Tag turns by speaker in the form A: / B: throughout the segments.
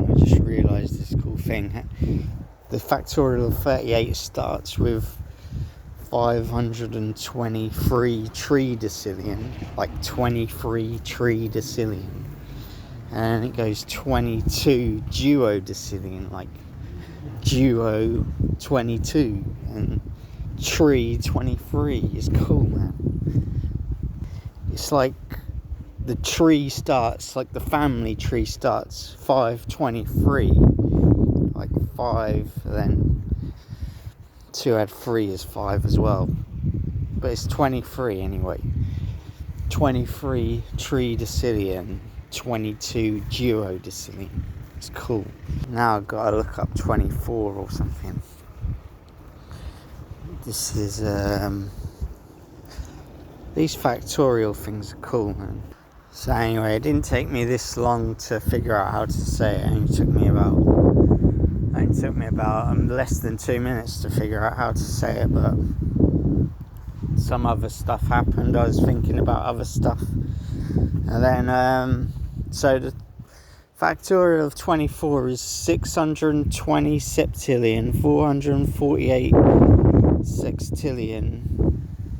A: I just realised this cool thing. The factorial of 38 starts with 523 tridecillion, like 23 tridecillion. And it goes 22 duodecillion, like duo 22, and tree 23 is cool, man. It's like the tree starts, like the family tree starts 523, like 5, then 2 add 3 is 5 as well, but it's 23 anyway. 23 tridecillion, 22 duodecillion. It's cool. Now I've got to look up 24 or something. This is these factorial things are cool, man. So anyway, it didn't take me this long to figure out how to say it. It only took me about less than 2 minutes to figure out how to say it, but some other stuff happened. I was thinking about other stuff, and then so the factorial of 24 is 620 septillion, 448 sextillion,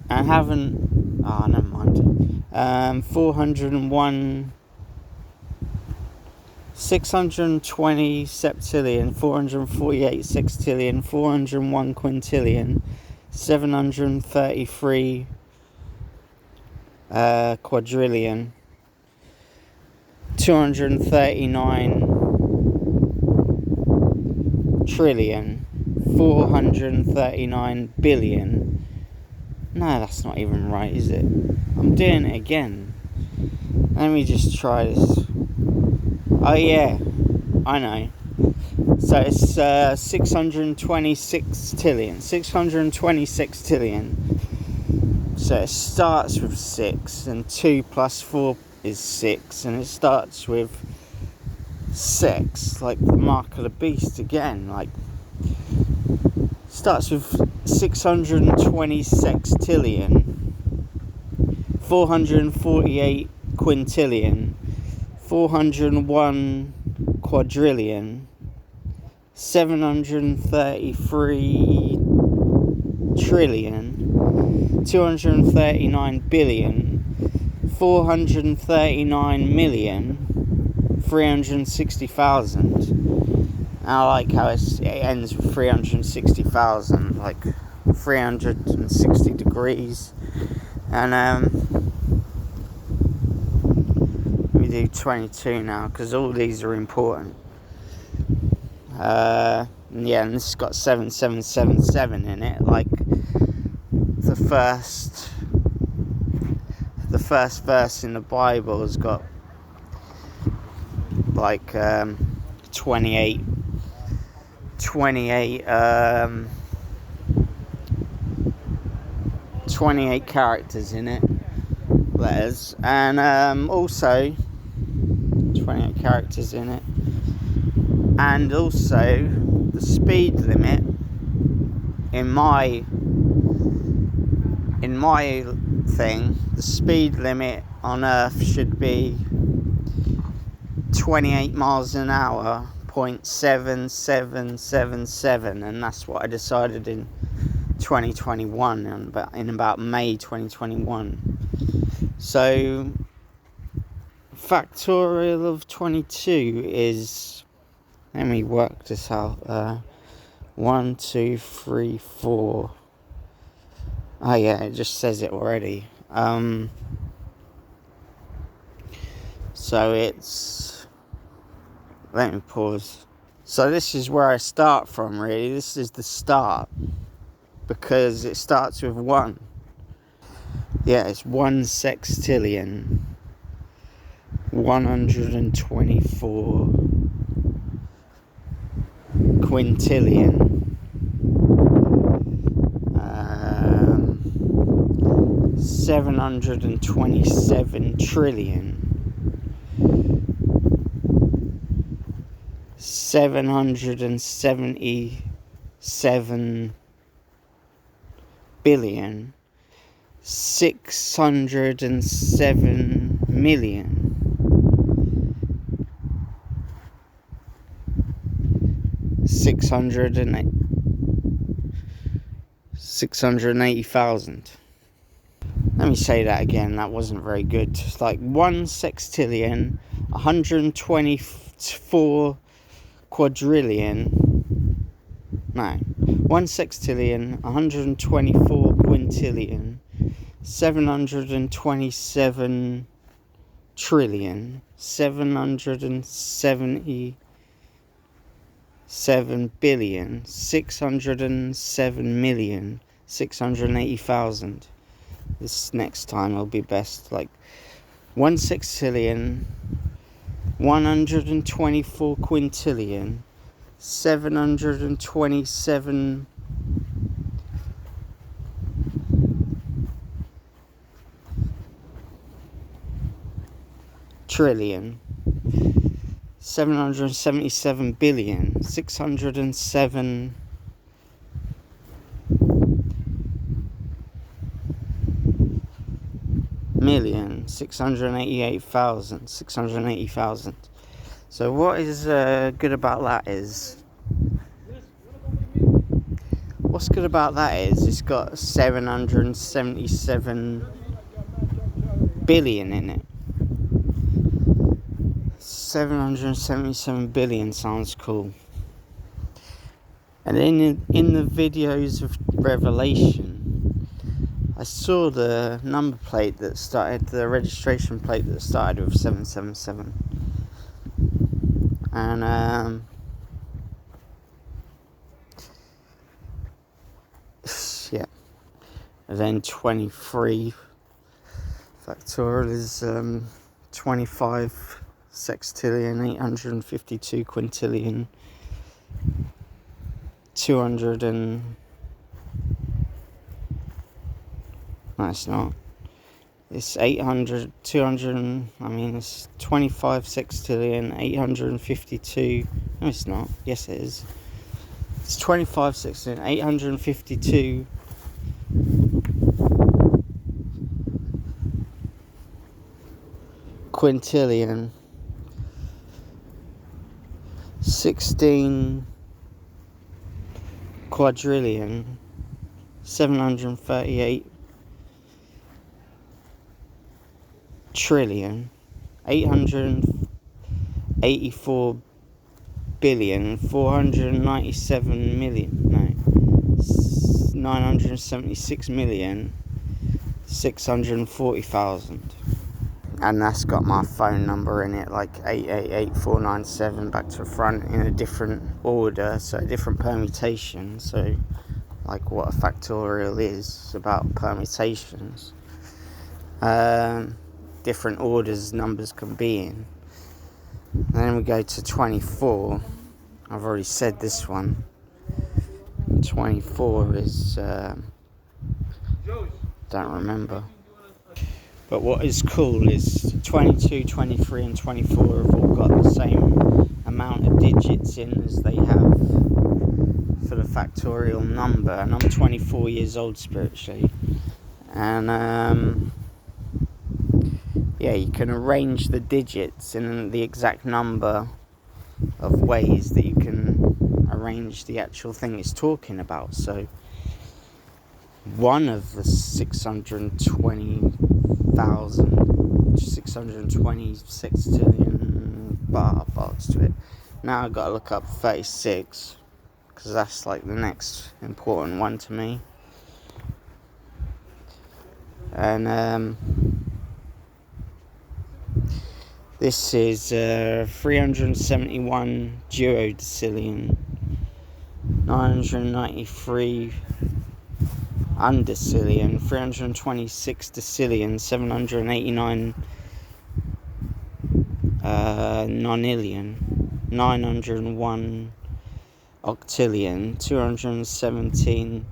A: and never mind. 401 620 septillion, 448 sextillion, 401 quintillion, 733 quadrillion, 239 trillion, 439 billion. No, that's not even right, is it? I'm doing it again. Let me just try this. Oh yeah, I know. So it's 626 tillion. 626 tillion. So it starts with 6, and 2 plus 4 is 6, and it starts with 6, like the mark of the beast again. Like, starts with 620 sextillion, 448 quintillion, 401 quadrillion, 733 trillion, 239 billion, 439 million, 360,000. I like how it ends with 360,000, like 360 degrees. And we do 22 now, because all these are important. Yeah, and this has got 7777 in it, like the first verse in the Bible has got like 28 characters in it, letters, and also 28 characters in it, and also the speed limit in my thing, the speed limit on Earth should be 28 miles an hour, 0.7777, and that's what I decided in 2021, in about May 2021. So factorial of 22 is, let me work this out, 1, 2, 3, 4. Oh yeah, it just says it already. So it's, let me pause. So this is where I start from, really. This is the start, because it starts with 1. Yeah, it's 1 sextillion, 124 quintillion, 727 trillion, 777 billion, 607 million, 680,000. Let me say that again, that wasn't very good. It's like 1 sextillion, 124 quadrillion. No. 1 sextillion, 124 quintillion, 727 trillion, 777 billion, 607,680,000. This next time will be best. Like 1 sextillion, 124 quintillion, 727 trillion, 777 billion, 607 million, 680,000. So what is good about that is, it's got 777 billion in it. 777 billion sounds cool. And then in the videos of Revelation, I saw the number plate that started, the registration plate that started with 777. And yeah. And then 23 factorial is 25 sextillion, 852 quintillion, 200 and... No, it's not. It's 800, 200, it's 25 sextillion, 852... No, it's not. Yes, it is. It's 25 sextillion, 852... quintillion, 16 quadrillion, 738 trillion, 884 billion, 497 million, 976 million, 640,000. And that's got my phone number in it, like 888497 back to front in a different order, so a different permutation. So like what a factorial is about permutations. Different orders numbers can be in. And then we go to 24. I've already said this one. 24 is don't remember. But what is cool is 22, 23 and 24 have all got the same amount of digits in as they have for the factorial number. And I'm 24 years old spiritually. And yeah, you can arrange the digits in the exact number of ways that you can arrange the actual thing it's talking about. So one of the 620 sextillion parts to it. Now I've got to look up 36 because that's like the next important one to me. And this is 371 duodecillion, 993 undecillion, 326 decillion, 789 nonillion, 901 octillion, 217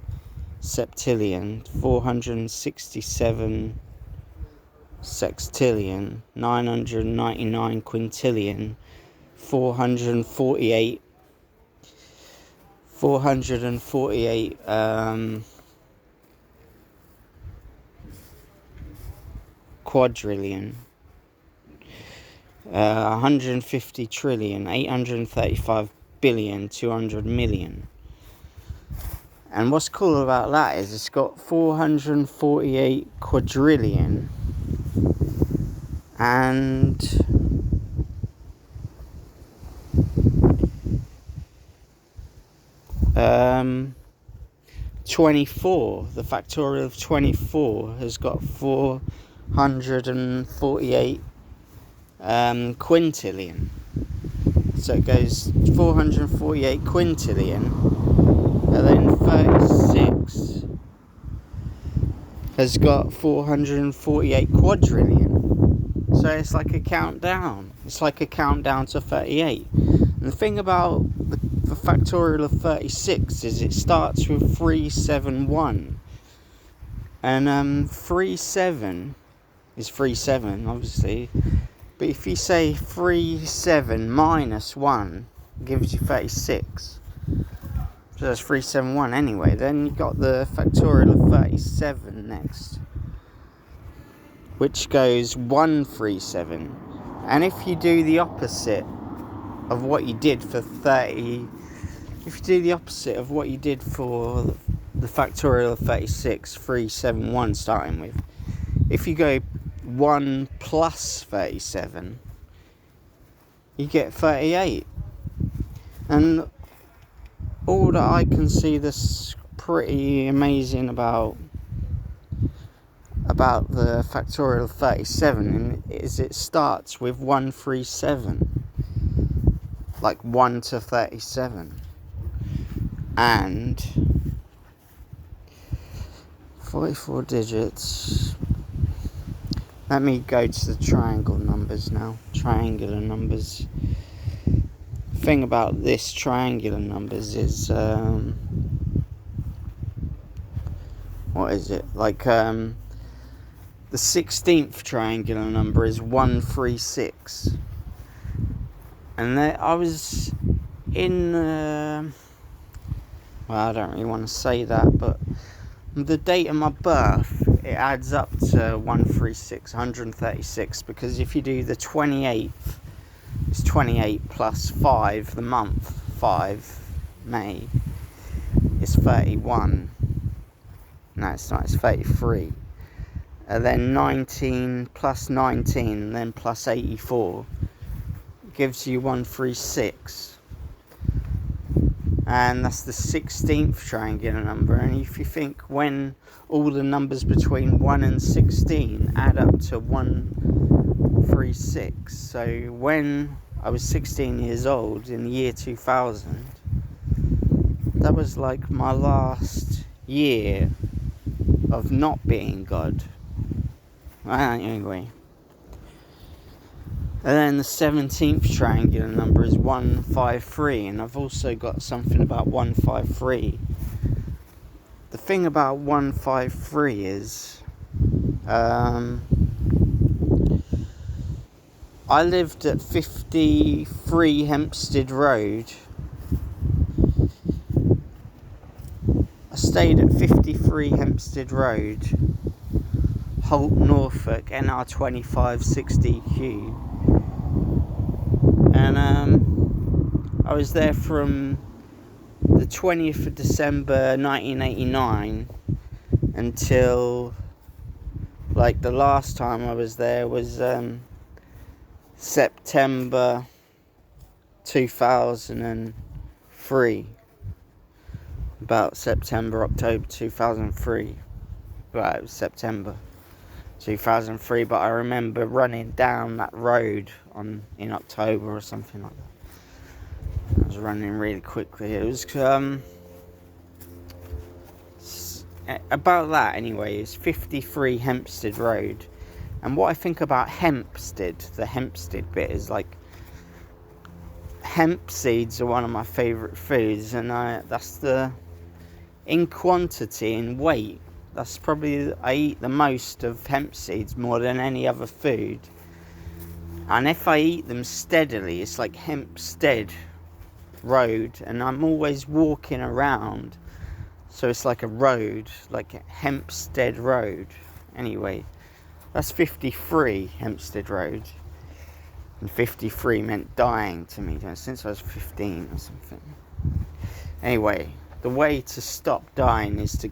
A: septillion, 467 sextillion, 999 quintillion, 448 quadrillion, 150 trillion, 835 billion 200 million. And what's cool about that is it's got 448 quadrillion and 24. The factorial of 24 has got 448 quintillion. So it goes 448 quintillion, and then 36 has got 448 quadrillion. So it's like a countdown. It's like a countdown to 38. And the thing about the factorial of 36 is it starts with 371. And 37 is 37, obviously. But if you say 37 minus 1 gives you 36. So that's 371 anyway. Then you've got the factorial of 37 next, which goes 137. And if you do the opposite of what you did for 30, if you do the opposite of what you did for the factorial of 36, 371 starting with, if you go 1 plus 37, you get 38. And all that I can see that's pretty amazing about the factorial of 37 is it starts with 137, like 1 to 37, and 44 digits. Let me go to the triangle numbers now. Triangular numbers. The thing about this triangular numbers is what is it? Like the 16th triangular number is 136. And there, I was in well, I don't really want to say that, but the date of my birth, it adds up to 136, because if you do the 28th, it's 28 plus 5, the month 5, May, is 31. No, it's not, it's 33. And then 19 plus 19, and then plus 84 gives you 136. And that's the 16th triangular number. And if you think when all the numbers between 1 and 16 add up to 136. So when I was 16 years old in the year 2000, that was like my last year of not being God. Anyway. And then the 17th triangular number is 153, and I've also got something about 153. The thing about 153 is, I lived at 53 Hempstead Road. I stayed at 53 Hempstead Road, Holt, Norfolk, NR2560Q. And I was there from the 20th of December 1989 until, like, the last time I was there was September 2003. About September, October 2003. Well, it was September 2003, but I remember running down that road in October or something like that. I was running really quickly. It was about that anyway. It's 53 Hempstead Road. And what I think about Hempstead, the Hempstead bit, is like hemp seeds are one of my favourite foods, and that's in quantity and weight. That's probably, I eat the most of hemp seeds more than any other food. And if I eat them steadily, it's like Hempstead Road, and I'm always walking around. So it's like a road, like And 53 meant dying to me since I was 15 or something. Anyway, the way to stop dying is to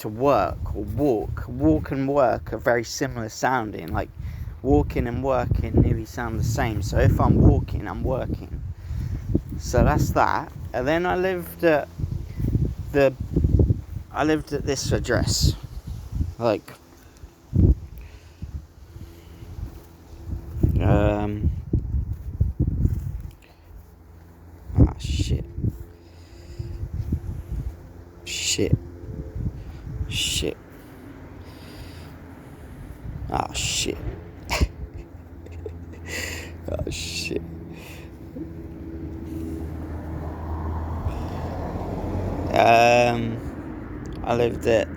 A: work or walk. Walk and work are very similar sounding. Like walking and working nearly sound the same. So if I'm walking, I'm working. So that's that. And then I lived at this address. Like shit. Oh shit. Oh shit. I lived at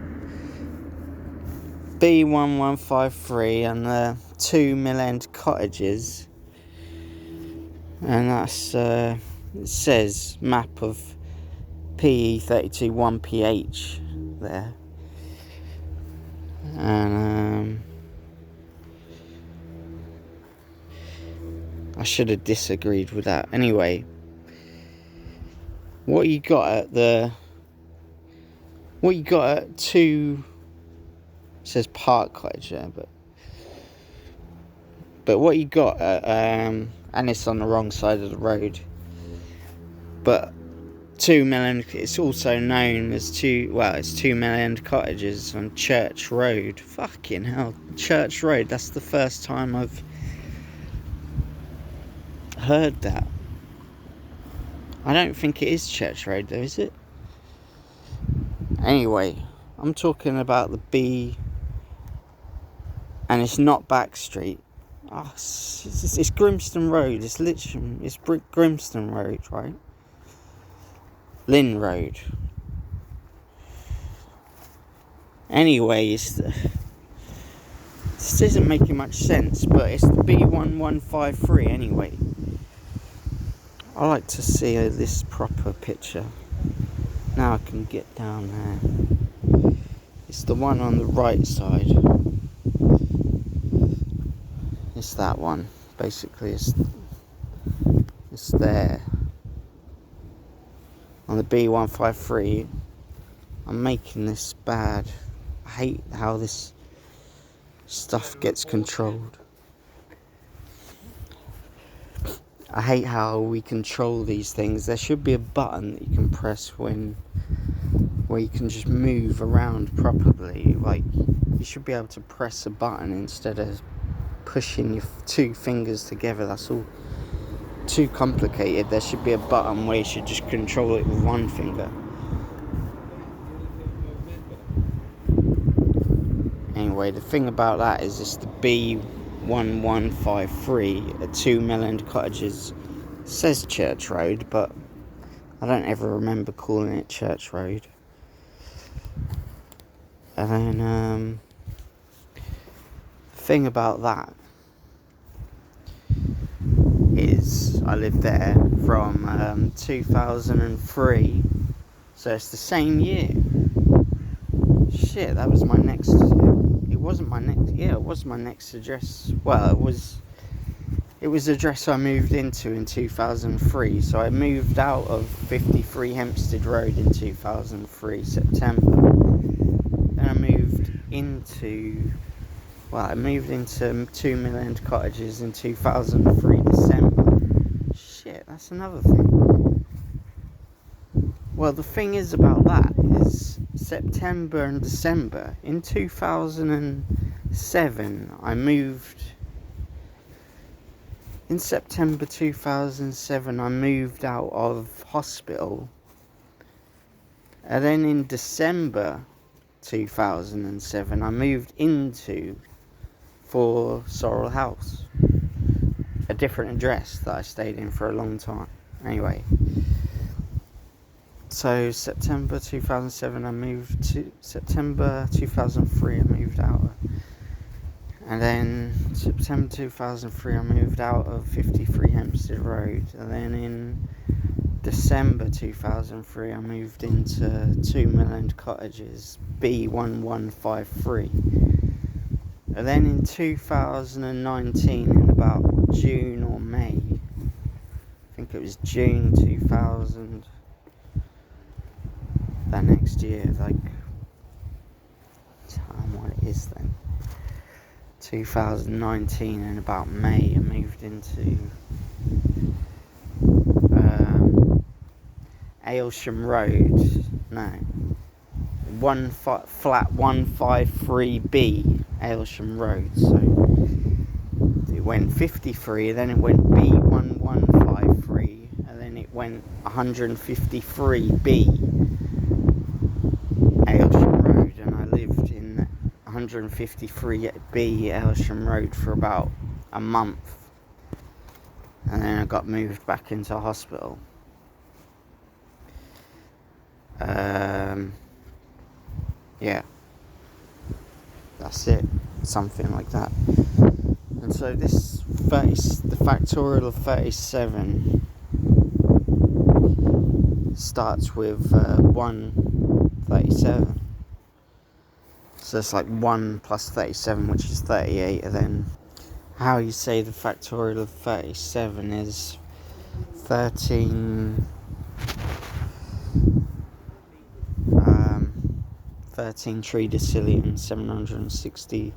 A: B1153 and the 2 Mill End Cottages, and that's it says map of PE32 1PH there, and I should have disagreed with that. Anyway, what you got at 2, it says Park Cottage there, but what you got at, and it's on the wrong side of the road, but 2 Mill End, it's also known as it's 2 Mill End Cottages on Church Road. Fucking hell, Church Road, that's the first time I've heard that. I don't think it is Church Road though, is it? Anyway, I'm talking about the B, and it's not Back Street. Oh, it's Grimston Road. It's Grimston Road, right? Lynn Road. Anyway, this isn't making much sense, but it's the B1153 anyway. I like to see this proper picture. Now I can get down there. It's the one on the right side. It's that one. Basically, it's there. On the B153, I'm making this bad. I hate how this stuff gets controlled. I hate how we control these things. There should be a button that you can press where you can just move around properly. Like, you should be able to press a button instead of pushing your 2 fingers together. That's all too complicated. There should be a button where you should just control it with 1 finger. Anyway, the thing about that is it's the B1153 at 2 Mill End Cottages. It says Church Road, but I don't ever remember calling it Church Road. And then the thing about that is I lived there from 2003, so it's the same year. Shit, that was my next. It wasn't my next. Yeah, it was my next address. Well, it was the address I moved into in 2003. So I moved out of 53 Hempstead Road in 2003 September. Then I moved into 2 Mill End Cottages in 2003 December. Shit, that's another thing. Well, the thing is about that is September and December. In 2007, I moved. In September 2007, I moved out of hospital. And then in December 2007, I moved into 4 Sorrel House. A different address that I stayed in for a long time. Anyway. So September 2007 I moved to, September 2003 I moved out, and then September 2003 I moved out of 53 Hempstead Road, and then in December 2003 I moved into 2 Mill End Cottages, B1153, and then in 2019 in about June or May. I think it was June 2000. That next year, like, what it is then. 2019, and about May I moved into Aylsham Road. No, flat 153B Aylsham Road. So it went 53, then it went B1153, and then it went 153B Aylsham Road, and I lived in 153B Aylsham Road for about a month, and then I got moved back into hospital. Yeah, that's it, something like that. And so the factorial of 37 starts with 137. So it's like 1 plus 37, which is 38, and then how you say the factorial of 37 is 13 tridecillion 763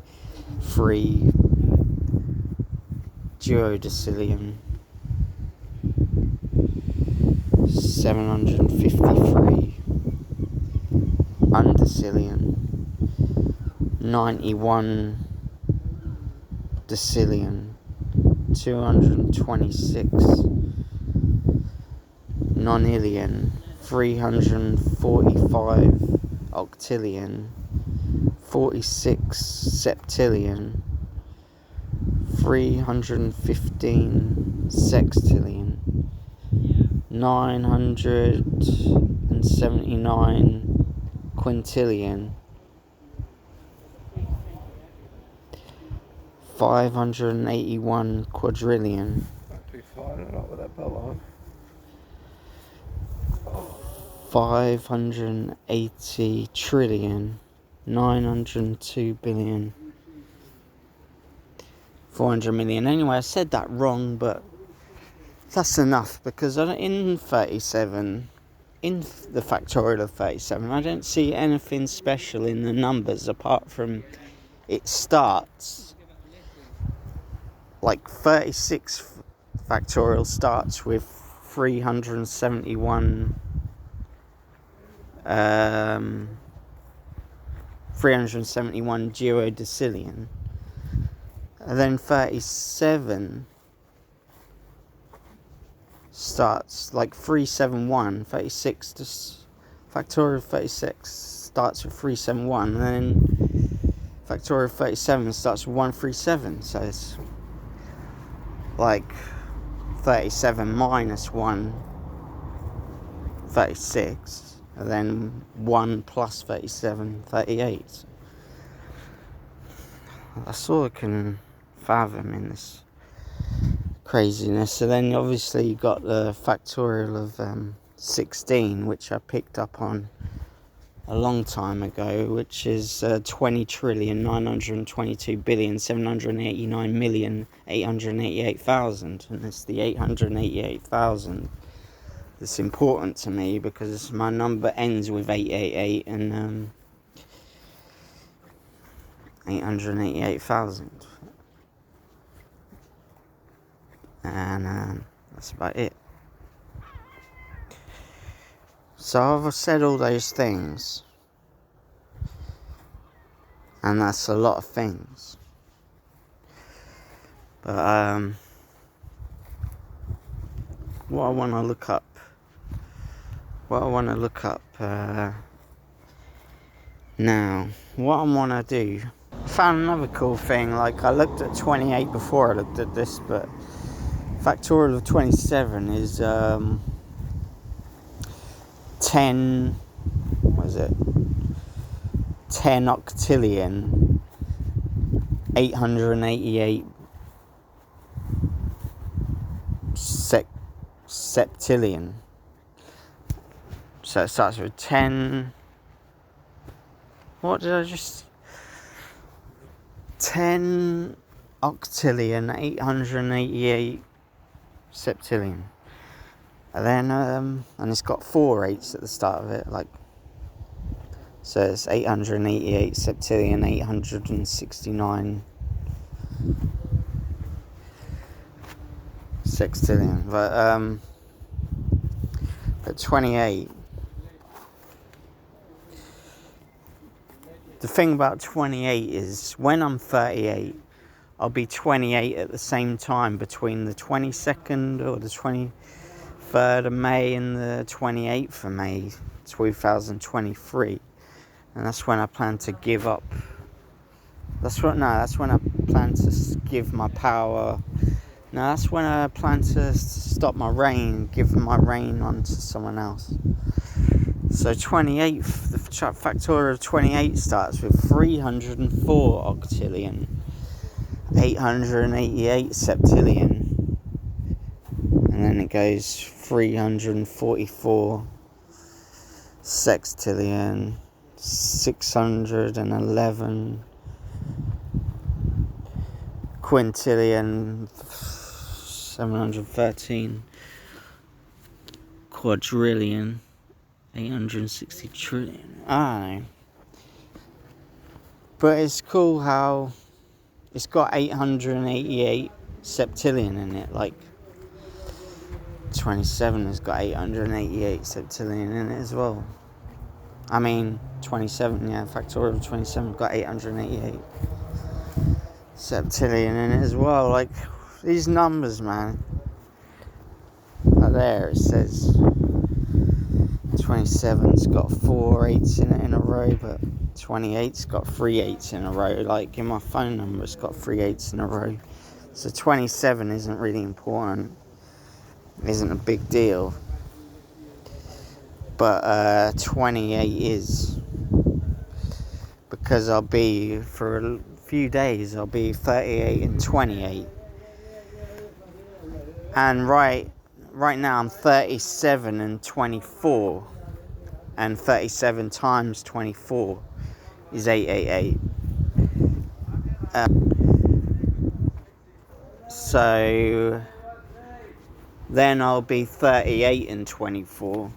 A: duodecillion 753 undecillion 91 decillion 226 nonillion 345 octillion 46 septillion 315 sextillion 979 quintillion 581 quadrillion.
B: That'd be fine, a lot with that belt on.
A: 580 trillion 902 billion 400 million. Anyway, I said that wrong, but that's enough, because in 37, in the factorial of 37, I don't see anything special in the numbers apart from it starts, like 36 factorial starts with 371 duodecillion, and then 37 starts like 371. 36 factorial of 36 starts with 371, and then factorial of 37 starts with 137. So it's like 37 minus 136, and then 1 plus 37, 38. That's all I can fathom in this craziness. So then obviously you got the factorial of 16, which I picked up on a long time ago, which is 20 trillion 922 billion 789 million 888,000, and it's the 888,000 that's important to me, because my number ends with 888, and 888,000, and that's about it. So I've said all those things, and that's a lot of things, but what I want to look up now, what I want to do, I found another cool thing. Like, I looked at 28 before I looked at this, but factorial of 27 is 10, what is it, 10 octillion 888 septillion. So it starts with 10, what did I just, 10 octillion, 888 septillion. And then, and it's got 4 8s at the start of it, like, so it's 888 septillion, 869 sextillion. But 28. The thing about 28 is when I'm 38, I'll be 28 at the same time between the 22nd or the 23rd of May and the 28th of May 2023. And that's when I plan to give up. That's when I plan to give my power. No, that's when I plan to stop my reign, give my reign on to someone else. So 28, the factorial of 28 starts with 304 octillion, 888 septillion, and then it goes 344 sextillion, 611 quintillion, 713 quadrillion, 860 trillion. I don't know. But it's cool how it's got 888 septillion in it. Like 27 has got 888 septillion in it as well. I mean 27, yeah, factorial of 27 got 888 septillion in it as well. Like these numbers, man. Like there it says 27's got 4 8s in it in a row, but 28's got 3 8s in a row. Like in my phone number, it's got 3 8s in a row. So 27 isn't really important. It isn't a big deal. But 28 is. Because I'll be, for a few days, I'll be 38 and 28. And right now I'm 37 and 24. And 37 times 24 is 888. So then I'll be 38 and 24.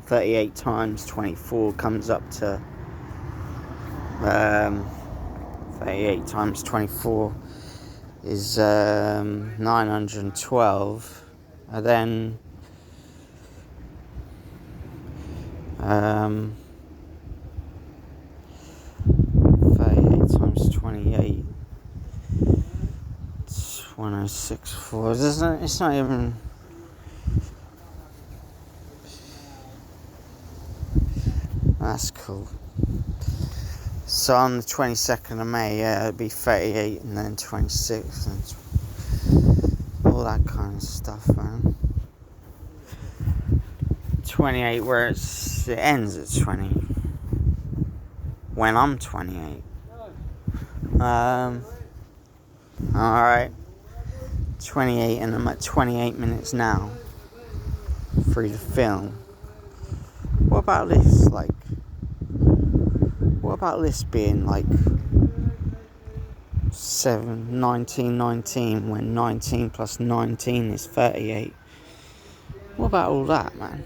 A: 38 times 24 comes up to 38 times 24 is 912. And then 38 times 28, it's 1064. It's not even. That's cool. So on the 22nd of May, yeah, it'll be 38 and then 26 and all that kind of stuff, man. 28 where it ends at 20. When I'm 28. Alright. 28 and I'm at 28 minutes now. Through the film. What about this, like? What about this being like 1919 when 19 plus 19 is 38? What about all that, man?